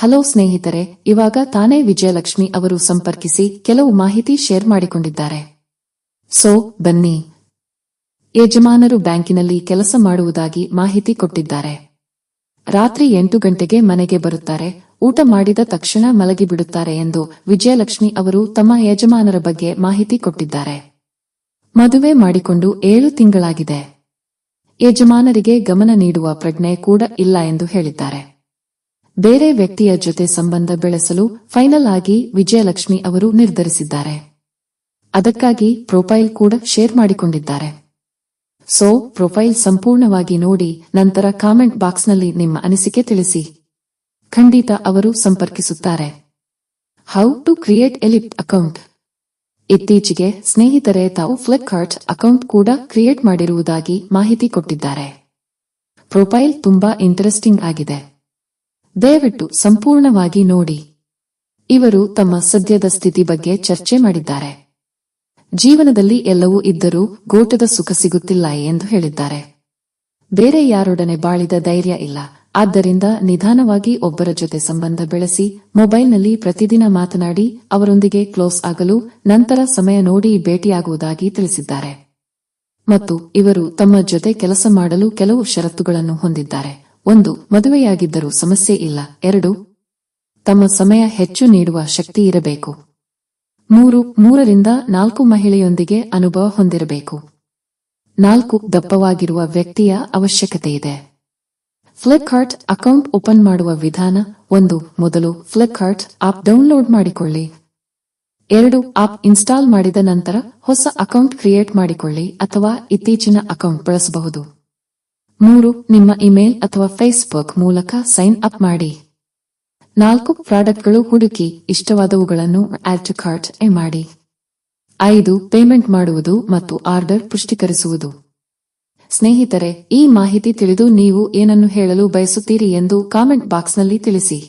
Hello ಸ್ನೇಹಿತರೆ, ಇವಾಗ ತಾನೇ ವಿಜಯಲಕ್ಷ್ಮಿ ಅವರು ಸಂಪರ್ಕಿಸಿ ಕೆಲವು ಮಾಹಿತಿ ಶೇರ್ ಮಾಡಿಕೊಂಡಿದ್ದಾರೆ. ಸೊ ಬನ್ನಿ. ಯಜಮಾನರು ಬ್ಯಾಂಕಿನಲ್ಲಿ ಕೆಲಸ ಮಾಡುವುದಾಗಿ ಮಾಹಿತಿ ಕೊಟ್ಟಿದ್ದಾರೆ. ರಾತ್ರಿ 8 ಗಂಟೆಗೆ ಮನೆಗೆ ಬರುತ್ತಾರೆ, ಊಟ ಮಾಡಿದ ತಕ್ಷಣ ಮಲಗಿಬಿಡುತ್ತಾರೆ ಎಂದು ವಿಜಯಲಕ್ಷ್ಮಿ ಅವರು ತಮ್ಮ ಯಜಮಾನರ ಬಗ್ಗೆ ಮಾಹಿತಿ ಕೊಟ್ಟಿದ್ದಾರೆ. ಮದುವೆ ಮಾಡಿಕೊಂಡು 7 ತಿಂಗಳಾಗಿದೆ. ಯಜಮಾನರಿಗೆ ಗಮನ ನೀಡುವ ಪ್ರಜ್ಞೆ ಕೂಡ ಇಲ್ಲ ಎಂದು ಹೇಳಿದ್ದಾರೆ. ಬೇರೆ ವ್ಯಕ್ತಿಯ ಜೊತೆ ಸಂಬಂಧ ಬೆಳೆಸಲು ಫೈನಲ್ ಆಗಿ ವಿಜಯಲಕ್ಷ್ಮಿ ಅವರು ನಿರ್ಧರಿಸಿದ್ದಾರೆ. ಅದಕ್ಕಾಗಿ ಪ್ರೊಫೈಲ್ ಕೂಡ ಶೇರ್ ಮಾಡಿಕೊಂಡಿದ್ದಾರೆ. ಸೊ ಪ್ರೊಫೈಲ್ ಸಂಪೂರ್ಣವಾಗಿ ನೋಡಿ, ನಂತರ ಕಾಮೆಂಟ್ ಬಾಕ್ಸ್ನಲ್ಲಿ ನಿಮ್ಮ ಅನಿಸಿಕೆ ತಿಳಿಸಿ. ಖಂಡಿತ ಅವರು ಸಂಪರ್ಕಿಸುತ್ತಾರೆ. How to create a Lyft account. ಇತ್ತೀಚೆಗೆ ಸ್ನೇಹಿತರೆ ತಾವು ಫ್ಲಿಪ್ಕಾರ್ಟ್ ಅಕೌಂಟ್ ಕೂಡ ಕ್ರಿಯೇಟ್ ಮಾಡಿರುವುದಾಗಿ ಮಾಹಿತಿ ಕೊಟ್ಟಿದ್ದಾರೆ. ಪ್ರೊಫೈಲ್ ತುಂಬಾ ಇಂಟರೆಸ್ಟಿಂಗ್ ಆಗಿದೆ. ದಯವಿಟ್ಟು ಸಂಪೂರ್ಣವಾಗಿ ನೋಡಿ. ಇವರು ತಮ್ಮ ಸದ್ಯದ ಸ್ಥಿತಿ ಬಗ್ಗೆ ಚರ್ಚೆ ಮಾಡಿದ್ದಾರೆ. ಜೀವನದಲ್ಲಿ ಎಲ್ಲವೂ ಇದ್ದರೂ ಗೋಟದ ಸುಖ ಸಿಗುತ್ತಿಲ್ಲ ಎಂದು ಹೇಳಿದ್ದಾರೆ. ಬೇರೆ ಯಾರೊಡನೆ ಬಾಳಿದ ಧೈರ್ಯ ಇಲ್ಲ, ಆದ್ದರಿಂದ ನಿಧಾನವಾಗಿ ಒಬ್ಬರ ಜೊತೆ ಸಂಬಂಧ ಬೆಳೆಸಿ ಮೊಬೈಲ್ನಲ್ಲಿ ಪ್ರತಿದಿನ ಮಾತನಾಡಿ ಅವರೊಂದಿಗೆ ಕ್ಲೋಸ್ ಆಗಲು ನಂತರ ಸಮಯ ನೋಡಿ ಭೇಟಿಯಾಗುವುದಾಗಿ ತಿಳಿಸಿದ್ದಾರೆ. ಮತ್ತು ಇವರು ತಮ್ಮ ಜೊತೆ ಕೆಲಸ ಮಾಡಲು ಕೆಲವು ಷರತ್ತುಗಳನ್ನು ಹೊಂದಿದ್ದಾರೆ. 1. ಮದುವೆಯಾಗಿದ್ದರೂ ಸಮಸ್ಯೆ ಇಲ್ಲ. 2. ತಮ್ಮ ಸಮಯ ಹೆಚ್ಚು ನೀಡುವ ಶಕ್ತಿ ಇರಬೇಕು. 3 ರಿಂದ 4 ಮಹಿಳೆಯೊಂದಿಗೆ ಅನುಭವ ಹೊಂದಿರಬೇಕು. 4 ದಪ್ಪವಾಗಿರುವ ವ್ಯಕ್ತಿಯ ಅವಶ್ಯಕತೆಯಿದೆ. ಫ್ಲಿಪ್ಕಾರ್ಟ್ ಅಕೌಂಟ್ ಓಪನ್ ಮಾಡುವ ವಿಧಾನ. 1. ಮೊದಲು ಫ್ಲಿಪ್ಕಾರ್ಟ್ ಆಪ್ ಡೌನ್ಲೋಡ್ ಮಾಡಿಕೊಳ್ಳಿ. 2. ಆಪ್ ಇನ್ಸ್ಟಾಲ್ ಮಾಡಿದ ನಂತರ ಹೊಸ ಅಕೌಂಟ್ ಕ್ರಿಯೇಟ್ ಮಾಡಿಕೊಳ್ಳಿ ಅಥವಾ ಇತ್ತೀಚಿನ ಅಕೌಂಟ್ ಬಳಸಬಹುದು. 3. ನಿಮ್ಮ ಇಮೇಲ್ ಅಥವಾ ಫೇಸ್ಬುಕ್ ಮೂಲಕ ಸೈನ್ ಅಪ್ ಮಾಡಿ. 4. ಪ್ರಾಡಕ್ಟ್ಗಳು ಹುಡುಕಿ ಇಷ್ಟವಾದವುಗಳನ್ನು ಆಡ್ ಟು ಕಾರ್ಟ್ ಮಾಡಿ. 5. ಪೇಮೆಂಟ್ ಮಾಡುವುದು ಮತ್ತು ಆರ್ಡರ್ ಪುಷ್ಟೀಕರಿಸುವುದು. ಸ್ನೇಹಿತರೆ, ಈ ಮಾಹಿತಿ ತಿಳಿದು ನೀವು ಏನನ್ನು ಹೇಳಲು ಬಯಸುತ್ತೀರಿ ಎಂದು ಕಾಮೆಂಟ್ ಬಾಕ್ಸ್ನಲ್ಲಿ ತಿಳಿಸಿ.